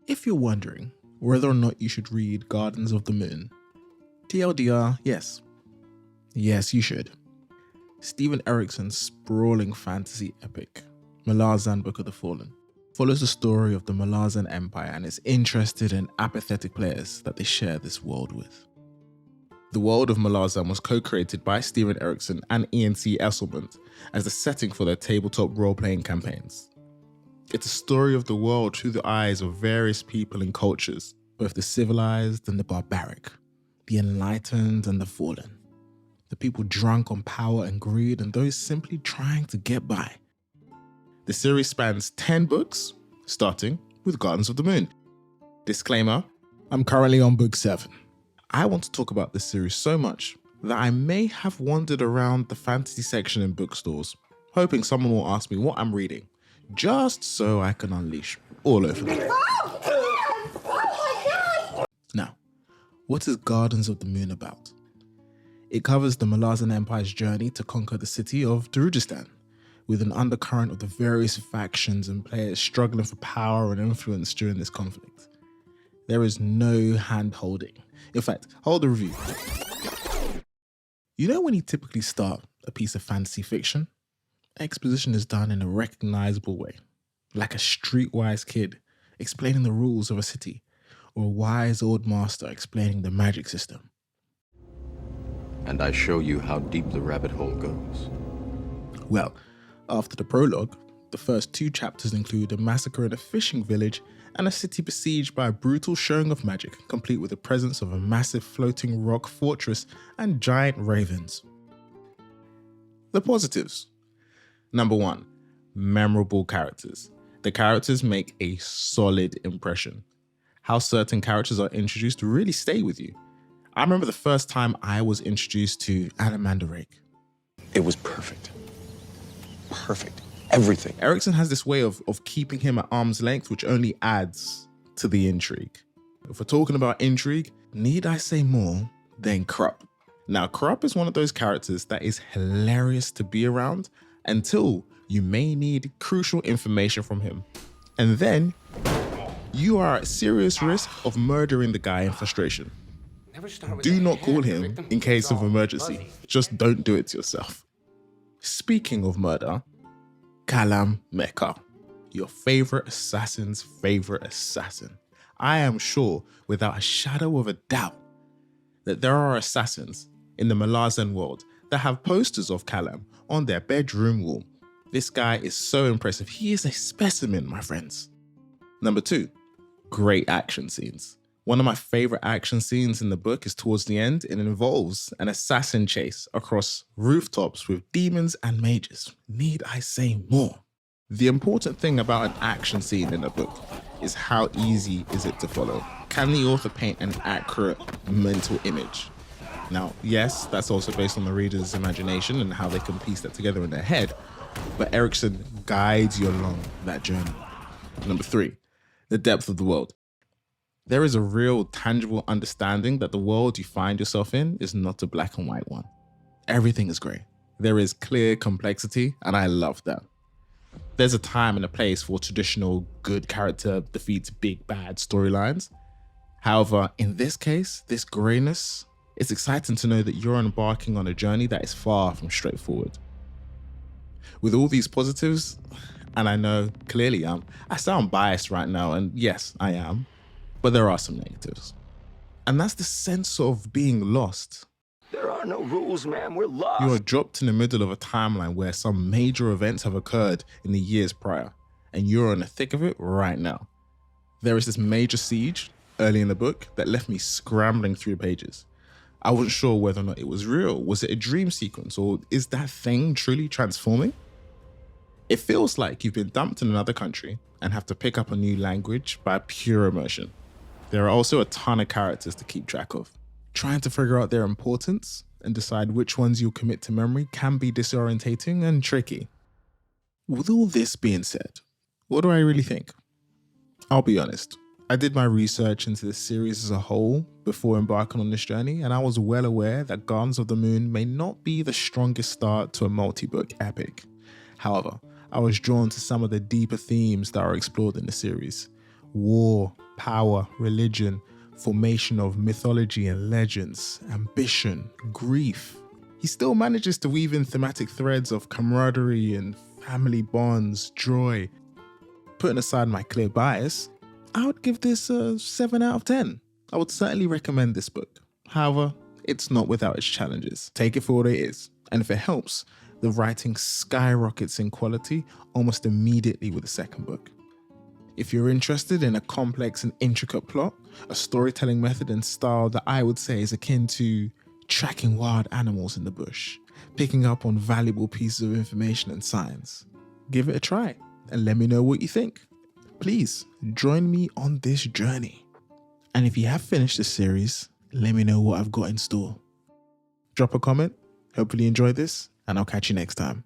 If you're wondering whether or not you should read Gardens of the Moon, TLDR, yes. Yes, you should. Steven Erikson's sprawling fantasy epic, Malazan Book of the Fallen, follows the story of the Malazan Empire and its interested and apathetic players that they share this world with. The world of Malazan was co-created by Steven Erikson and E&C Esselmont as the setting for their tabletop role-playing campaigns. It's a story of the world through the eyes of various people and cultures, both the civilized and the barbaric, the enlightened and the fallen, the people drunk on power and greed and those simply trying to get by. The series spans 10 books, starting with Gardens of the Moon. Disclaimer, I'm currently on book 7. I want to talk about this series so much that I may have wandered around the fantasy section in bookstores, hoping someone will ask me what I'm reading, just so I can unleash all over them. Oh my God! Now, what is Gardens of the Moon about? It covers the Malazan Empire's journey to conquer the city of Darujistan, with an undercurrent of the various factions and players struggling for power and influence during this conflict. There is no hand-holding. In fact, hold the review. You know when you typically start a piece of fantasy fiction? Exposition is done in a recognizable way, like a streetwise kid explaining the rules of a city, or a wise old master explaining the magic system. And I show you how deep the rabbit hole goes. Well, after the prologue, the first 2 chapters include a massacre in a fishing village and a city besieged by a brutal showing of magic, complete with the presence of a massive floating rock fortress and giant ravens. The positives. Number 1, memorable characters. The characters make a solid impression. How certain characters are introduced really stay with you. I remember the first time I was introduced to Rake. It was perfect. Perfect. Everything. Erikson has this way of keeping him at arm's length, which only adds to the intrigue. If we're talking about intrigue, need I say more than Krupp? Now, Krupp is one of those characters that is hilarious to be around until you may need crucial information from him. And then you are at serious risk of murdering the guy in frustration. Do not call him in case of emergency. Just don't do it to yourself. Speaking of murder, Kalam Mecca, your favorite assassin's favorite assassin. I am sure, without a shadow of a doubt, that there are assassins in the Malazan world that have posters of Kalam on their bedroom wall. This guy is so impressive. He is a specimen, my friends. Number 2, great action scenes. One of my favorite action scenes in the book is towards the end, and it involves an assassin chase across rooftops with demons and mages. Need I say more? The important thing about an action scene in a book is how easy is it to follow. Can the author paint an accurate mental image? Now, yes, that's also based on the reader's imagination and how they can piece that together in their head, but Erikson guides you along that journey. Number 3, the depth of the world. There is a real tangible understanding that the world you find yourself in is not a black and white one. Everything is grey. There is clear complexity, and I love that. There's a time and a place for traditional good character defeats big bad storylines. However, in this case, this greyness, it's exciting to know that you're embarking on a journey that is far from straightforward. With all these positives, and I know clearly I sound biased right now, and yes, I am. But there are some negatives. And that's the sense of being lost. There are no rules, man. We're lost. You are dropped in the middle of a timeline where some major events have occurred in the years prior, and you're in the thick of it right now. There is this major siege early in the book that left me scrambling through pages. I wasn't sure whether or not it was real. Was it a dream sequence, or is that thing truly transforming? It feels like you've been dumped in another country and have to pick up a new language by pure immersion. There are also a ton of characters to keep track of. Trying to figure out their importance and decide which ones you'll commit to memory can be disorientating and tricky. With all this being said, what do I really think? I'll be honest, I did my research into this series as a whole before embarking on this journey, and I was well aware that Gardens of the Moon may not be the strongest start to a multi-book epic. However, I was drawn to some of the deeper themes that are explored in the series. war, power, religion, formation of mythology and legends, ambition, grief. He still manages to weave in thematic threads of camaraderie and family bonds, joy. Putting aside my clear bias, I would give this a 7 out of 10. I would certainly recommend this book. However, it's not without its challenges. Take it for what it is. And if it helps, the writing skyrockets in quality almost immediately with the second book. If you're interested in a complex and intricate plot, a storytelling method and style that I would say is akin to tracking wild animals in the bush, picking up on valuable pieces of information and science, give it a try and let me know what you think. Please join me on this journey. And if you have finished this series, let me know what I've got in store. Drop a comment, hopefully you enjoyed this, and I'll catch you next time.